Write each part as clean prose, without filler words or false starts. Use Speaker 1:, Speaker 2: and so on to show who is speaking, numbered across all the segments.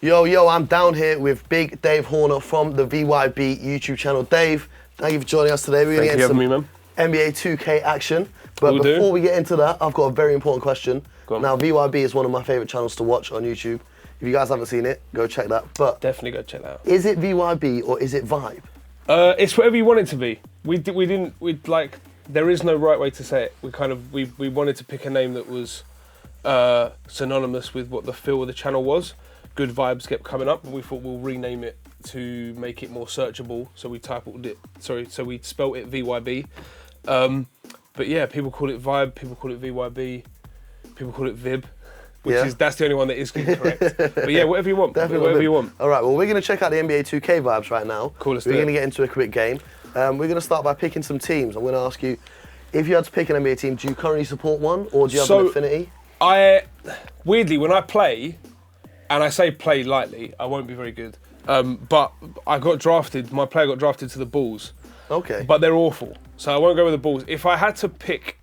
Speaker 1: Yo, I'm down here with Big Dave Horner from the VYB YouTube channel. Dave, thank you for joining us today. We're going to get some NBA 2K action. But before we get into that, I've got a very important question. Now, VYB is one of my favourite channels to watch on YouTube. If you guys haven't seen it, go check that. But
Speaker 2: definitely go check that out.
Speaker 1: Is it VYB or is it Vibe?
Speaker 2: It's whatever you want it to be. There is no right way to say it. We wanted to pick a name that was synonymous with what the feel of the channel was. Good vibes kept coming up, and we thought we'll rename it to make it more searchable. So we we spelt it VYB. But yeah, people call it Vibe, people call it VYB, people call it VIB, that's the only one that is correct. But yeah, whatever you want, whatever you want.
Speaker 1: All right, well, we're going to check out the NBA 2K vibes right now.
Speaker 2: Cool,
Speaker 1: we're going to get into a quick game. We're going to start by picking some teams. I'm going to ask you, if you had to pick an NBA team, do you currently support one, or do you have an affinity?
Speaker 2: Weirdly, when I play, and I say play lightly, I won't be very good, but my player got drafted to the Bulls.
Speaker 1: Okay.
Speaker 2: But they're awful, so I won't go with the Bulls. If I had to pick,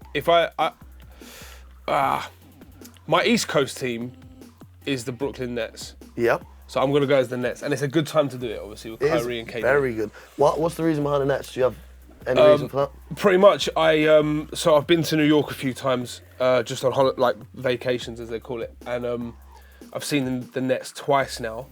Speaker 2: my East Coast team is the Brooklyn Nets.
Speaker 1: Yeah.
Speaker 2: So I'm going to go as the Nets, and it's a good time to do it, obviously, with Kyrie and KD.
Speaker 1: Very good. What's the reason behind the Nets? Do you have any reason for that?
Speaker 2: Pretty much, I've been to New York a few times, just on vacations, as they call it, and I've seen the Nets twice now.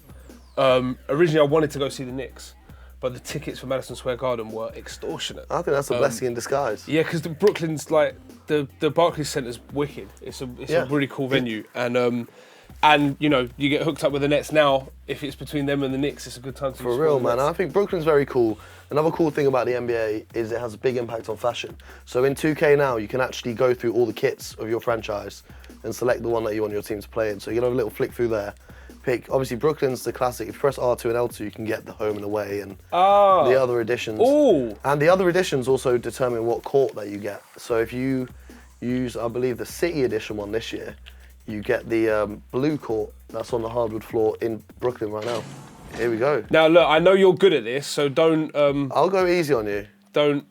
Speaker 2: Originally, I wanted to go see the Knicks, but the tickets for Madison Square Garden were extortionate.
Speaker 1: I think that's a blessing in disguise.
Speaker 2: Yeah, because the Brooklyn's the Barclays Centre's wicked. It's a really cool venue, and you know, you get hooked up with the Nets now. If it's between them and the Knicks, it's a good time to
Speaker 1: for real, man. I think Brooklyn's very cool. Another cool thing about the NBA is it has a big impact on fashion. So in 2K now, you can actually go through all the kits of your franchise and select the one that you want your team to play in. So you can have a little flick through there. Obviously, Brooklyn's the classic. If you press R2 and L2, you can get the home and away and the other editions.
Speaker 2: Ooh.
Speaker 1: And the other editions also determine what court that you get. So if you use, I believe, the City Edition one this year, you get the blue court that's on the hardwood floor in Brooklyn right now. Here we go.
Speaker 2: Now, look, I know you're good at this, so don't...
Speaker 1: I'll go easy on you.
Speaker 2: Don't...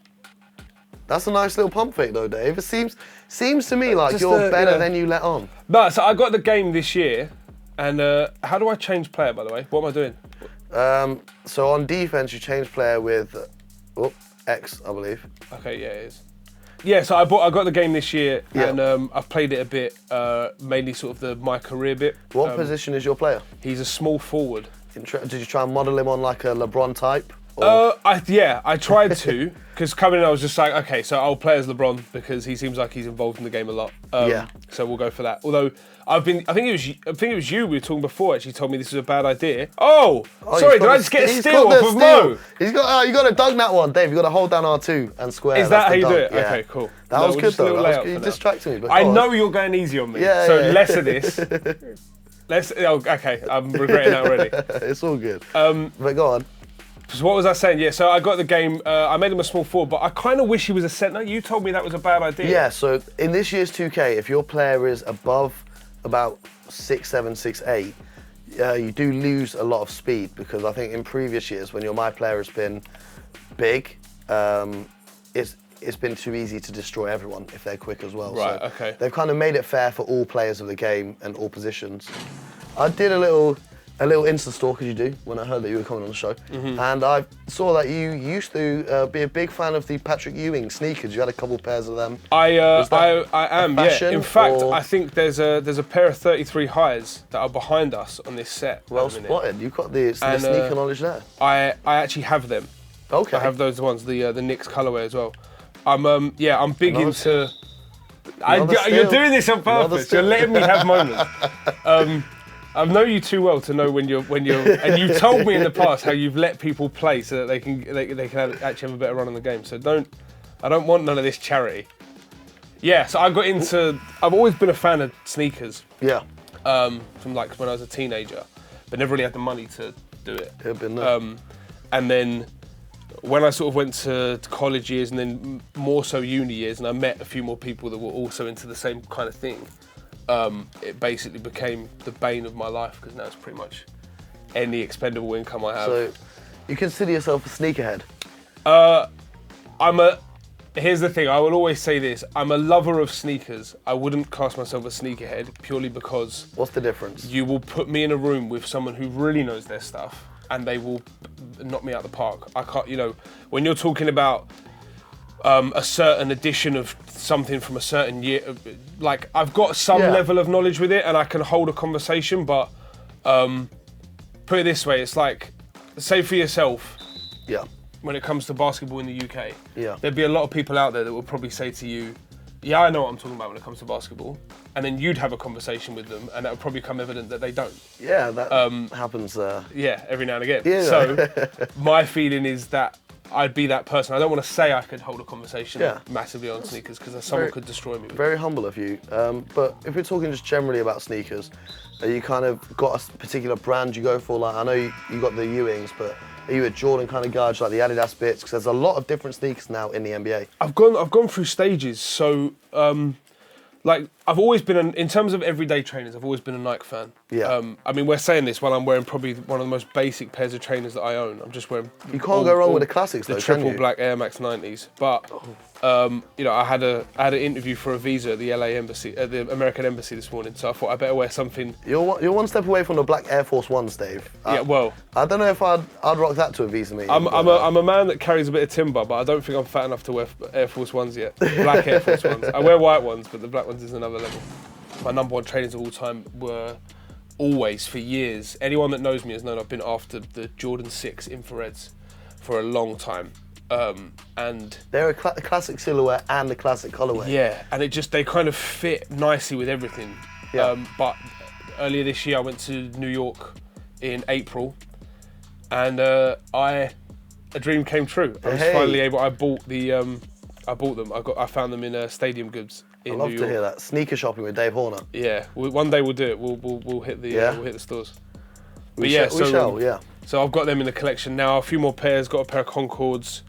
Speaker 1: That's a nice little pump fake, though, Dave. It seems to me like you're better than you let on.
Speaker 2: No, so I got the game this year, and how do I change player, by the way? What am I doing?
Speaker 1: So on defense, you change player with X, I believe.
Speaker 2: Okay, yeah, it is. Yeah, so I got the game this year, and I've played it a bit, mainly sort of my career bit.
Speaker 1: What position is your player?
Speaker 2: He's a small forward.
Speaker 1: Did you try and model him on like a LeBron type?
Speaker 2: I tried to, because coming in I was just like, okay, so I'll play as LeBron because he seems like he's involved in the game a lot. So we'll go for that. Although I think it was you we were talking before actually told me this was a bad idea. Sorry, did I just get a steal off of Mo?
Speaker 1: You got to dunk that one, Dave. You got to hold down R2 and square.
Speaker 2: Is that how you do it? Yeah. Okay, cool.
Speaker 1: That was good though. You distracted me. But
Speaker 2: I know you're going easy on me. Less of this. Okay, I'm regretting that already.
Speaker 1: It's all good. But go on.
Speaker 2: So what was I saying? Yeah, so I got the game, I made him a small forward, but I kind of wish he was a centre. You told me that was a bad idea.
Speaker 1: Yeah, so in this year's 2K, if your player is above about 6'7", 6'8", you do lose a lot of speed, because I think in previous years, when my player has been big, it's been too easy to destroy everyone if they're quick as well.
Speaker 2: Right,
Speaker 1: so
Speaker 2: okay.
Speaker 1: They've kind of made it fair for all players of the game and all positions. I did a little Insta stalk, as you do, when I heard that you were coming on the show. And I saw that you used to be a big fan of the Patrick Ewing sneakers. You had a couple pairs of them.
Speaker 2: I am, yeah. In fact, I think there's a pair of 33 highs that are behind us on this set.
Speaker 1: Well spotted. You've got the sneaker knowledge there.
Speaker 2: I actually have them.
Speaker 1: Okay.
Speaker 2: I have those ones, the Knicks colourway as well. I'm big into... You're doing this on purpose. You're letting me have moments. I know you too well to know when you're, and you told me in the past how you've let people play so that they can actually have a better run on the game. So I don't want none of this charity. Yeah, so I've always been a fan of sneakers.
Speaker 1: Yeah.
Speaker 2: From like when I was a teenager, but never really had the money to do it. And then when I sort of went to college years and then more so uni years, and I met a few more people that were also into the same kind of thing, it basically became the bane of my life, because now it's pretty much any expendable income I have.
Speaker 1: So you consider yourself a sneakerhead?
Speaker 2: Here's the thing, I will always say this. I'm a lover of sneakers. I wouldn't class myself a sneakerhead purely because...
Speaker 1: What's the difference?
Speaker 2: You will put me in a room with someone who really knows their stuff and they will knock me out the park. I can't, you know, when you're talking about a certain edition of something from a certain year, like I've got some level of knowledge with it and I can hold a conversation, but put it this way, it's like, say for yourself, when it comes to basketball in the UK, there'd be a lot of people out there that would probably say to you, yeah, I know what I'm talking about when it comes to basketball. And then you'd have a conversation with them and that would probably become evident that they don't.
Speaker 1: Yeah, that happens.
Speaker 2: Yeah, every now and again.
Speaker 1: Yeah.
Speaker 2: So my feeling is that I'd be that person. I don't want to say I could hold a conversation massively on sneakers because someone could destroy me.
Speaker 1: Very humble of you. But if we're talking just generally about sneakers, are you kind of got a particular brand you go for? Like, I know you got the Ewings, but are you a Jordan kind of guy, just like the Adidas bits? Because there's a lot of different sneakers now in the NBA.
Speaker 2: I've gone through stages. So, like, I've always been, in terms of everyday trainers, I've always been a Nike fan.
Speaker 1: Yeah.
Speaker 2: I mean, we're saying this while I'm wearing probably one of the most basic pairs of trainers that I own. I'm just wearing...
Speaker 1: You can't go wrong with the classics,
Speaker 2: the
Speaker 1: though,
Speaker 2: triple
Speaker 1: can you?
Speaker 2: black Air Max 90s. But, you know, I had an interview for a visa at the LA embassy, at the American embassy this morning, so I thought I better wear something...
Speaker 1: You're one step away from the black Air Force Ones, Dave.
Speaker 2: Yeah, well...
Speaker 1: I don't know if I'd rock that to a visa meeting.
Speaker 2: I'm a man that carries a bit of timber, but I don't think I'm fat enough to wear Air Force Ones yet. Black Air Force Ones. I wear white ones, but the black ones is another level. My number one trainers of all time were always, for years, anyone that knows me has known I've been after the Jordan 6 infrareds for a long time. And
Speaker 1: they're a classic silhouette and a classic colorway.
Speaker 2: Yeah, and they kind of fit nicely with everything.
Speaker 1: Yeah.
Speaker 2: But earlier this year I went to New York in April, and a dream came true. I was finally able. I bought them. I found them in Stadium Goods in New York.
Speaker 1: I love to hear that. Sneaker shopping with Dave Horner.
Speaker 2: Yeah, one day we'll do it. We'll hit the stores. But
Speaker 1: we shall.
Speaker 2: So I've got them in the collection now. A few more pairs. Got a pair of Concords.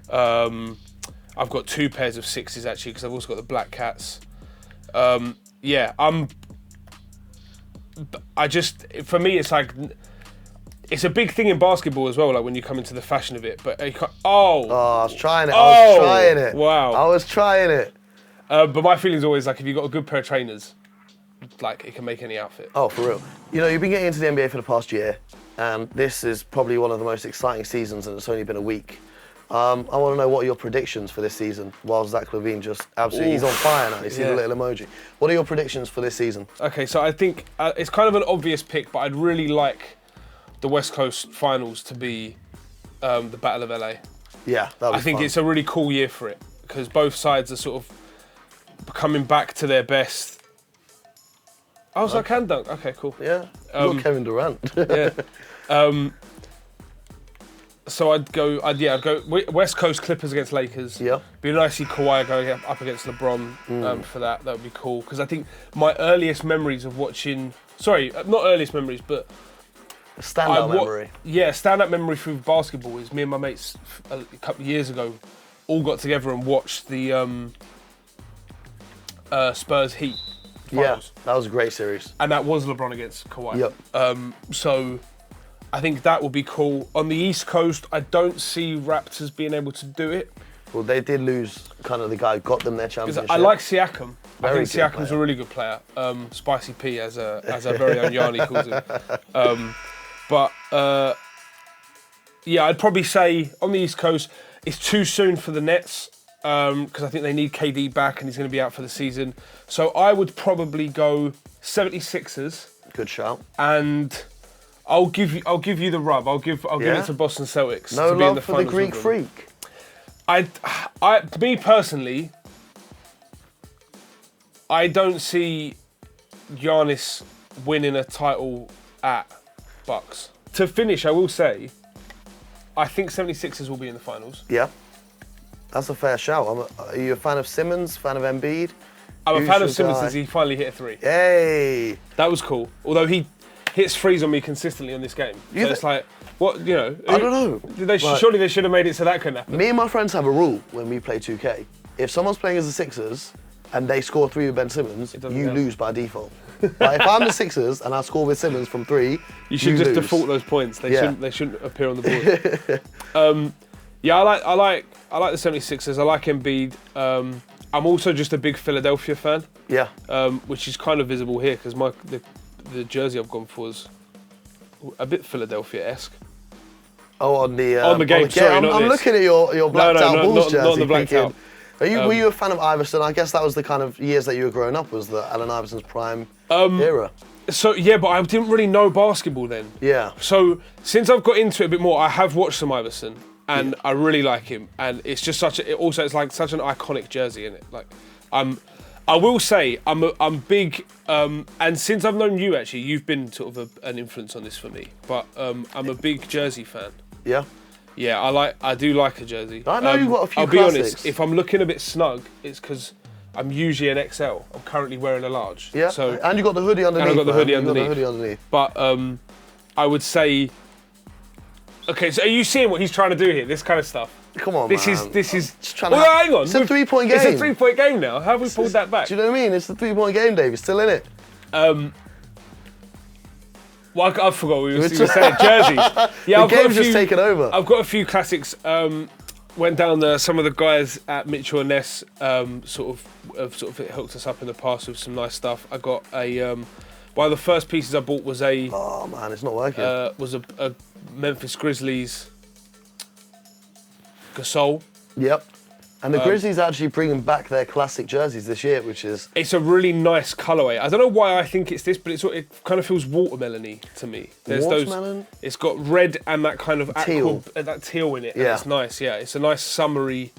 Speaker 2: I've got 2 pairs of 6s actually because I've also got the Black Cats. For me, it's like, it's a big thing in basketball as well, like when you come into the fashion of it, but you can't, I
Speaker 1: was trying it.
Speaker 2: Wow.
Speaker 1: I was trying it.
Speaker 2: But my feeling's always like, if you've got a good pair of trainers, like it can make any outfit.
Speaker 1: Oh, for real. You know, you've been getting into the NBA for the past year, and this is probably one of the most exciting seasons, and it's only been a week. I want to know what are your predictions for this season, while Zach LaVine just absolutely, he's on fire now, you see the little emoji. What are your predictions for this season?
Speaker 2: Okay, so I think it's kind of an obvious pick, but I'd really like the West Coast Finals to be the Battle of LA.
Speaker 1: Yeah, that would be
Speaker 2: I think
Speaker 1: fun.
Speaker 2: it's a really cool year for it, because both sides are sort of coming back to their best. Oh, so I can dunk. Okay, cool.
Speaker 1: Yeah, you're Kevin Durant.
Speaker 2: Yeah. So I'd go West Coast Clippers against Lakers.
Speaker 1: Yeah.
Speaker 2: Be nice to see Kawhi going up against LeBron for that. That would be cool. Because I think my earliest memories of watching, not earliest memories, but
Speaker 1: Standout memory.
Speaker 2: Yeah, standout memory through basketball is me and my mates a couple of years ago all got together and watched the Spurs Heat finals.
Speaker 1: Yeah, that was a great series.
Speaker 2: And that was LeBron against Kawhi.
Speaker 1: Yep.
Speaker 2: So I think that would be cool. On the East Coast, I don't see Raptors being able to do it.
Speaker 1: Well, they did lose kind of the guy who got them their championship.
Speaker 2: I like Siakam. I think
Speaker 1: Very good
Speaker 2: Siakam's
Speaker 1: player.
Speaker 2: a really good player. Spicy P, as our very own Yanni calls him. Yeah, I'd probably say on the East Coast, it's too soon for the Nets because I think they need KD back and he's going to be out for the season. So I would probably go 76ers.
Speaker 1: Good shout.
Speaker 2: And I'll give you the rub. I'll give it to Boston Celtics.
Speaker 1: No
Speaker 2: to be in the
Speaker 1: love for the
Speaker 2: finals
Speaker 1: Greek
Speaker 2: with them.
Speaker 1: freak.
Speaker 2: Me personally, I don't see Giannis winning a title at Bucks. To finish, I will say, I think 76ers will be in the finals.
Speaker 1: Yeah, that's a fair shout. Are you a fan of Simmons, fan of Embiid?
Speaker 2: I'm a
Speaker 1: Who's
Speaker 2: fan of
Speaker 1: your
Speaker 2: Simmons
Speaker 1: guy?
Speaker 2: since he finally hit a 3.
Speaker 1: Hey!
Speaker 2: That was cool. Although he hits 3s on me consistently on this game. So it's like, what, you know?
Speaker 1: I don't know.
Speaker 2: Surely they should have made it so that couldn't happen.
Speaker 1: Me and my friends have a rule when we play 2K. If someone's playing as the Sixers and they score 3 with Ben Simmons, you
Speaker 2: count.
Speaker 1: lose by default. But if I'm the Sixers and I score with Simmons from 3,
Speaker 2: You should just
Speaker 1: lose.
Speaker 2: default those points. They
Speaker 1: Yeah.
Speaker 2: shouldn't appear on the board. Yeah, I like the 76ers. I like Embiid. I'm also just a big Philadelphia fan.
Speaker 1: Yeah.
Speaker 2: Which is kind of visible here because the jersey I've gone for is a bit Philadelphia-esque.
Speaker 1: Oh, on the
Speaker 2: game. Sorry,
Speaker 1: I'm looking at your blacked out Bulls jersey.
Speaker 2: Not on the blacked out.
Speaker 1: Were you a fan of Iverson? I guess that was the kind of years that you were growing up. Was the Allen Iverson's prime era?
Speaker 2: So yeah, but I didn't really know basketball then.
Speaker 1: Yeah.
Speaker 2: So since I've got into it a bit more, I have watched some Iverson, and I really like him. And it's just it's like such an iconic jersey, isn't it? Like, I will say I'm big, and since I've known you, actually, you've been sort of an influence on this for me. But I'm a big jersey fan.
Speaker 1: Yeah.
Speaker 2: Yeah, I do like a jersey.
Speaker 1: I know you've got a few
Speaker 2: I'll
Speaker 1: classics.
Speaker 2: be honest, if I'm looking a bit snug, it's because I'm usually an XL. I'm currently wearing a large.
Speaker 1: Yeah.
Speaker 2: So,
Speaker 1: and you got the hoodie underneath.
Speaker 2: And I've got the hoodie underneath.
Speaker 1: Got the hoodie underneath.
Speaker 2: But I would say, okay. So are you seeing what he's trying to do here? This kind of stuff.
Speaker 1: Come on,
Speaker 2: this
Speaker 1: man.
Speaker 2: This is.
Speaker 1: Just trying to
Speaker 2: hang on.
Speaker 1: It's a 3-point game.
Speaker 2: It's a 3-point game now. How have we pulled that back?
Speaker 1: Do you know what I mean? It's the 3-point game, Dave. You're still in it.
Speaker 2: Well, I forgot what we were saying. Jerseys. Yeah,
Speaker 1: the game's just taken over.
Speaker 2: I've got a few classics. Went down there. Some of the guys at Mitchell and Ness sort of hooked us up in the past with some nice stuff. I got a. One of the first pieces I bought was a.
Speaker 1: Oh man, it's not working.
Speaker 2: Was a Memphis Grizzlies Gasol.
Speaker 1: Yep. And the Grizzlies are actually bringing back their classic jerseys this year, which is...
Speaker 2: It's a really nice colourway. I don't know why I think it's this, but it kind of feels watermelon-y to me.
Speaker 1: Watermelon?
Speaker 2: It's got red and that kind of
Speaker 1: teal.
Speaker 2: That teal in it.
Speaker 1: Yeah.
Speaker 2: And it's nice, yeah. It's a nice summery...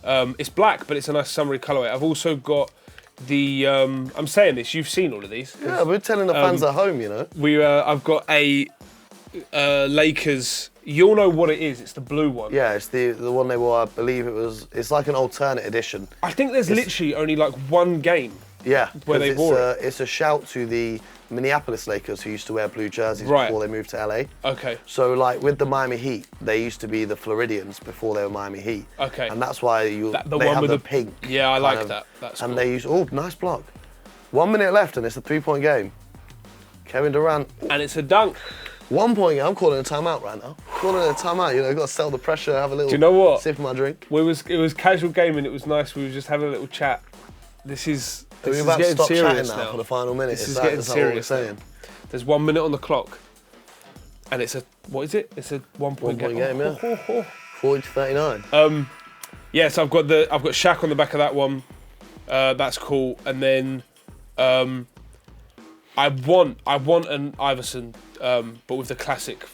Speaker 2: it's black, but it's a nice summery colourway. I've also got the... I'm saying this, you've seen all of these.
Speaker 1: Yeah, we're telling the fans at home, you know.
Speaker 2: I've got a Lakers... You'll know what it is. It's the blue one.
Speaker 1: Yeah, it's the one they wore. I believe it's like an alternate edition.
Speaker 2: I think there's literally only like one game.
Speaker 1: Yeah,
Speaker 2: where they wore it.
Speaker 1: It's a shout to the Minneapolis Lakers who used to wear blue jerseys before they moved to LA.
Speaker 2: Okay.
Speaker 1: So like with the Miami Heat, they used to be the Floridians before they were Miami Heat.
Speaker 2: Okay.
Speaker 1: And that's why they
Speaker 2: one
Speaker 1: have
Speaker 2: with
Speaker 1: the pink.
Speaker 2: Yeah, I like that. That's
Speaker 1: and
Speaker 2: cool.
Speaker 1: they use nice block. 1 minute left and it's a 3-point game. Kevin Durant.
Speaker 2: And it's a dunk.
Speaker 1: 1 point. I'm calling a timeout right now. Calling it a timeout. You know, got to settle the pressure. Have a little.
Speaker 2: Do you know what?
Speaker 1: Sip of my drink.
Speaker 2: It was casual gaming. It was nice. We were just having a little chat. This is
Speaker 1: about to
Speaker 2: getting
Speaker 1: stop chatting
Speaker 2: serious
Speaker 1: now for the final minute.
Speaker 2: This is getting serious.
Speaker 1: What we're saying?
Speaker 2: There's 1 minute on the clock, and it's a what is it? It's a 1 point game.
Speaker 1: Yeah. 40 to 39.
Speaker 2: Yeah. So I've got Shaq on the back of that one. That's cool. And then I want an Iverson, but with the classic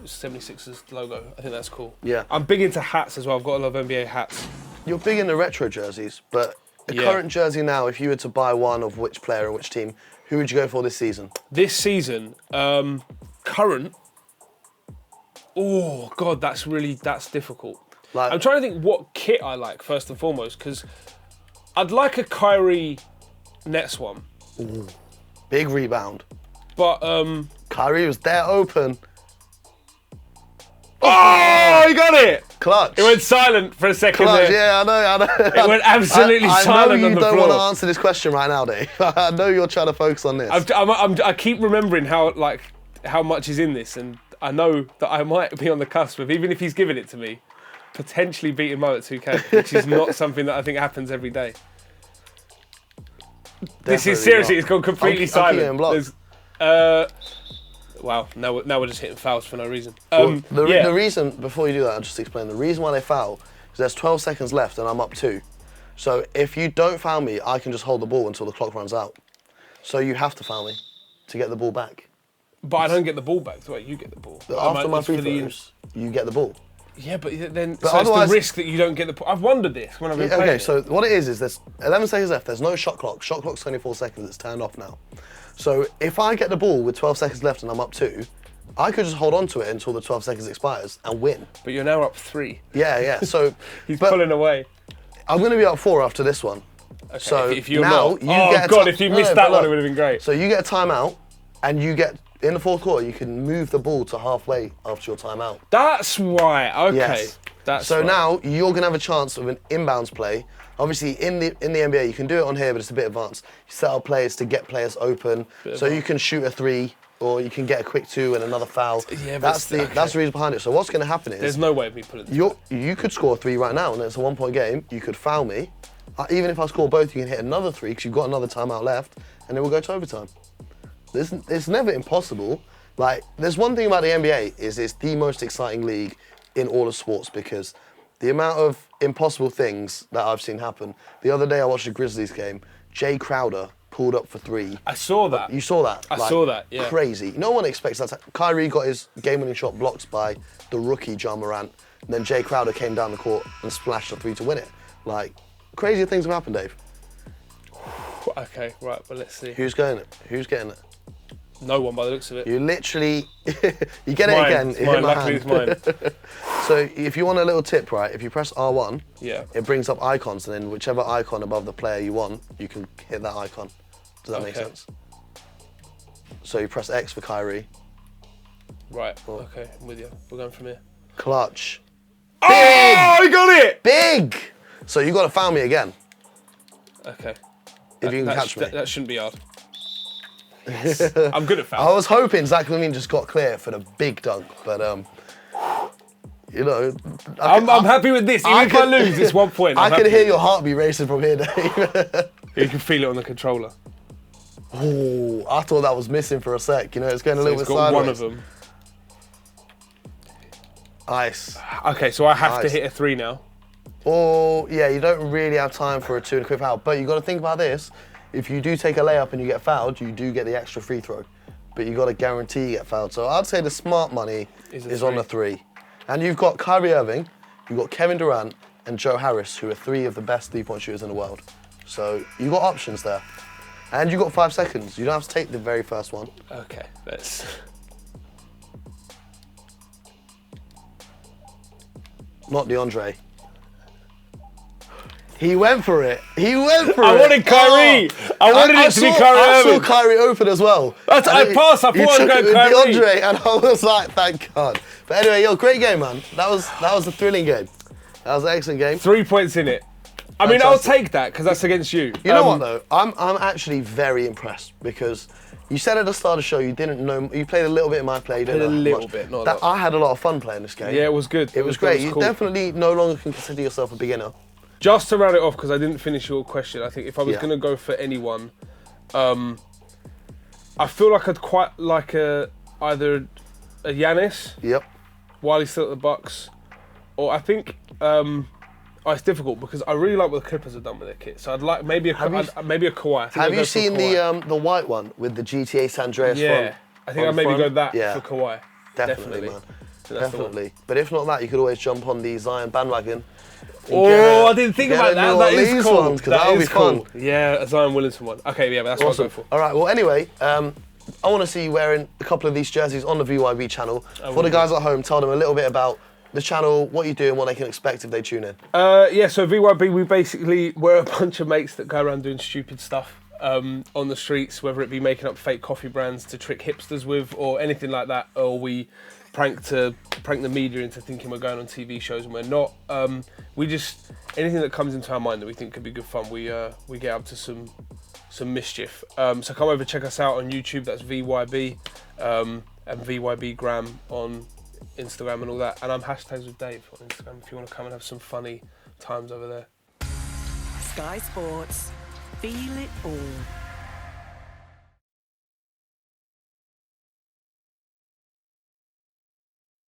Speaker 2: 76ers logo. I think that's cool.
Speaker 1: Yeah.
Speaker 2: I'm big into hats as well. I've got a lot of NBA hats.
Speaker 1: You're big into retro jerseys, but the current jersey now, if you were to buy one of which player and which team, who would you go for this season?
Speaker 2: This season, current. Oh God, that's difficult. I'm trying to think what kit I like first and foremost, because I'd like a Kyrie Nets one.
Speaker 1: Ooh, big rebound.
Speaker 2: But
Speaker 1: Kyrie was there open.
Speaker 2: Oh, he got it!
Speaker 1: Clutch.
Speaker 2: It went silent for a second.
Speaker 1: Clutch,
Speaker 2: there.
Speaker 1: yeah, I know.
Speaker 2: It went absolutely silent on the floor.
Speaker 1: I know you don't want to answer this question right now, Dave. I know you're trying to focus on this.
Speaker 2: I keep remembering how much is in this, and I know that I might be on the cusp of, even if he's giving it to me, potentially beating Mo at 2K, which is not something that I think happens every day. This is seriously, it's gone completely silent. Wow, now we're just hitting fouls for no reason.
Speaker 1: The reason, before you do that, I'll just explain. The reason why they foul is there's 12 seconds left and I'm up 2. So if you don't foul me, I can just hold the ball until the clock runs out. So you have to foul me to get the ball back.
Speaker 2: But I don't get the ball back. The way you get the ball.
Speaker 1: After my free throws, you get the ball.
Speaker 2: Yeah, but then so it's the risk that you don't get the ball. I've wondered this when I've been playing.
Speaker 1: Okay, so what it is there's 11 seconds left. There's no shot clock. Shot clock's 24 seconds. It's turned off now. So if I get the ball with 12 seconds left and I'm up 2, I could just hold on to it until the 12 seconds expires and win.
Speaker 2: But you're now up 3.
Speaker 1: Yeah. So
Speaker 2: he's pulling away.
Speaker 1: I'm going to be up 4 after this one.
Speaker 2: Okay,
Speaker 1: so
Speaker 2: if you're
Speaker 1: now
Speaker 2: not,
Speaker 1: you get
Speaker 2: if you missed that one, it would have been great.
Speaker 1: So you get a timeout, and you get in the fourth quarter. You can move the ball to halfway after your timeout.
Speaker 2: That's right. Okay.
Speaker 1: Yes. So now you're going to have a chance of an inbounds play. Obviously, in the NBA, you can do it on here, but it's a bit advanced. You set up players to get players open, so you can shoot a 3. or you can get a quick 2 and another foul.
Speaker 2: Yeah, but
Speaker 1: that's the reason behind it. So what's going to happen is
Speaker 2: there's no way of me pulling this.
Speaker 1: You could score 3 right now, and it's a 1-point game. You could foul me. Even if I score both, you can hit another 3 because you've got another timeout left, and then we'll go to overtime. It's never impossible. Like, there's one thing about the NBA is it's the most exciting league in all of sports because the amount of impossible things that I've seen happen. The other day I watched a Grizzlies game. Jay Crowder pulled up for 3.
Speaker 2: I saw that.
Speaker 1: You saw that?
Speaker 2: I saw that, yeah.
Speaker 1: Crazy. No one expects that. Kyrie got his game-winning shot blocked by the rookie John Morant. And then Jay Crowder came down the court and splashed a 3 to win it. Like, crazier things have happened, Dave.
Speaker 2: Okay, right, well, let's see.
Speaker 1: Who's getting it?
Speaker 2: No one by the looks of it.
Speaker 1: You literally, you get it again.
Speaker 2: It's mine, luckily it's mine.
Speaker 1: So if you want a little tip, right, if you press R1,
Speaker 2: Yeah.
Speaker 1: it brings up icons, and then whichever icon above the player you want, you can hit that icon. Does that make
Speaker 2: Okay.
Speaker 1: sense? So you press X for Kyrie.
Speaker 2: Right, okay, I'm with you. We're going from here.
Speaker 1: Clutch.
Speaker 2: Oh, I got it!
Speaker 1: Big! So you got to foul me again,
Speaker 2: Okay.
Speaker 1: if you can catch me.
Speaker 2: That shouldn't be hard. I'm good at
Speaker 1: I
Speaker 2: foul.
Speaker 1: was hoping Zach Lavine just got clear for the big dunk, but you know,
Speaker 2: I'm happy with this. Even if I lose, it's 1 point.
Speaker 1: I
Speaker 2: I'm
Speaker 1: can
Speaker 2: happy
Speaker 1: hear
Speaker 2: with
Speaker 1: your
Speaker 2: it.
Speaker 1: heartbeat racing from here, Dave.
Speaker 2: You can feel it on the controller.
Speaker 1: Oh, I thought that was missing for a sec. You know, it's going a little
Speaker 2: It's
Speaker 1: bit
Speaker 2: got
Speaker 1: sideways.
Speaker 2: one of them.
Speaker 1: Nice.
Speaker 2: Okay, so I have to
Speaker 1: Nice.
Speaker 2: hit a 3 now.
Speaker 1: Or yeah, you don't really have time for a 2 and a quick foul, but you got to think about this. If you do take a layup and you get fouled, you do get the extra free throw, but you got to guarantee you get fouled. So I'd say the smart money is on the 3. And you've got Kyrie Irving, you've got Kevin Durant, and Joe Harris, who are 3 of the best 3-point shooters in the world. So you got options there, and you got 5 seconds. You don't have to take the very first one.
Speaker 2: Okay, let's.
Speaker 1: Not DeAndre. He went for it. He went for it.
Speaker 2: I wanted Kyrie.
Speaker 1: Oh.
Speaker 2: I wanted it to be Kyrie
Speaker 1: I
Speaker 2: Irving.
Speaker 1: saw Kyrie open as well.
Speaker 2: I
Speaker 1: And
Speaker 2: passed. I thought
Speaker 1: you
Speaker 2: I was
Speaker 1: took
Speaker 2: going
Speaker 1: it with
Speaker 2: Kyrie.
Speaker 1: DeAndre, and I was like, thank God. But anyway, yo, great game, man. That was a thrilling game. That was an excellent game.
Speaker 2: 3 points in it. I mean, I'll
Speaker 1: Fantastic.
Speaker 2: take that because that's against you.
Speaker 1: You know what though? I'm actually very impressed because you said at the start of the show you didn't know. You played a little bit in my play. You didn't
Speaker 2: Played a
Speaker 1: know
Speaker 2: little
Speaker 1: much.
Speaker 2: bit, not a lot.
Speaker 1: I had a lot of fun playing this game.
Speaker 2: Yeah, it was good.
Speaker 1: It was great. You
Speaker 2: cool.
Speaker 1: definitely no longer can consider yourself a beginner.
Speaker 2: Just to round it off, because I didn't finish your question, I think if I was
Speaker 1: Yeah.
Speaker 2: going to go for anyone, I feel like I'd quite like either a Giannis
Speaker 1: Yep.
Speaker 2: while he's still at the Bucks, or I think it's difficult because I really like what the Clippers have done with their kit. So I'd like maybe maybe a Kawhi. I think
Speaker 1: Have
Speaker 2: I'd
Speaker 1: you
Speaker 2: go for
Speaker 1: seen
Speaker 2: Kawhi.
Speaker 1: the white one with the GTA San Andreas
Speaker 2: Yeah,
Speaker 1: front?
Speaker 2: I think
Speaker 1: on
Speaker 2: I'd maybe
Speaker 1: front?
Speaker 2: go that
Speaker 1: Yeah.
Speaker 2: for Kawhi.
Speaker 1: Definitely, man.
Speaker 2: So that's the one.
Speaker 1: Definitely. But if not that, you could always jump on the Zion bandwagon. and
Speaker 2: Oh,
Speaker 1: get a-
Speaker 2: I didn't think
Speaker 1: get
Speaker 2: about
Speaker 1: a
Speaker 2: that.
Speaker 1: New
Speaker 2: That is
Speaker 1: Orleans
Speaker 2: cool.
Speaker 1: one, 'cause
Speaker 2: That
Speaker 1: that'll
Speaker 2: is
Speaker 1: be fun.
Speaker 2: cool. Yeah, a Zion Williamson one. Okay, yeah, but that's
Speaker 1: Awesome.
Speaker 2: what I'll go for.
Speaker 1: All right. Well, anyway, I want to see you wearing a couple of these jerseys on the VYB channel. For the guys at home, tell them a little bit about the channel, what you do, and what they can expect if they tune in.
Speaker 2: Yeah, so VYB, we're a bunch of mates that go around doing stupid stuff on the streets, whether it be making up fake coffee brands to trick hipsters with or anything like that, or we prank the media into thinking we're going on TV shows and we're not. We just, anything that comes into our mind that we think could be good fun, we get up to some mischief. So come over, check us out on YouTube, that's VYB, and VYB Gram on Instagram and all that. And I'm Hashtags with Dave on Instagram if you want to come and have some funny times over there.
Speaker 3: Sky Sports. Feel it all.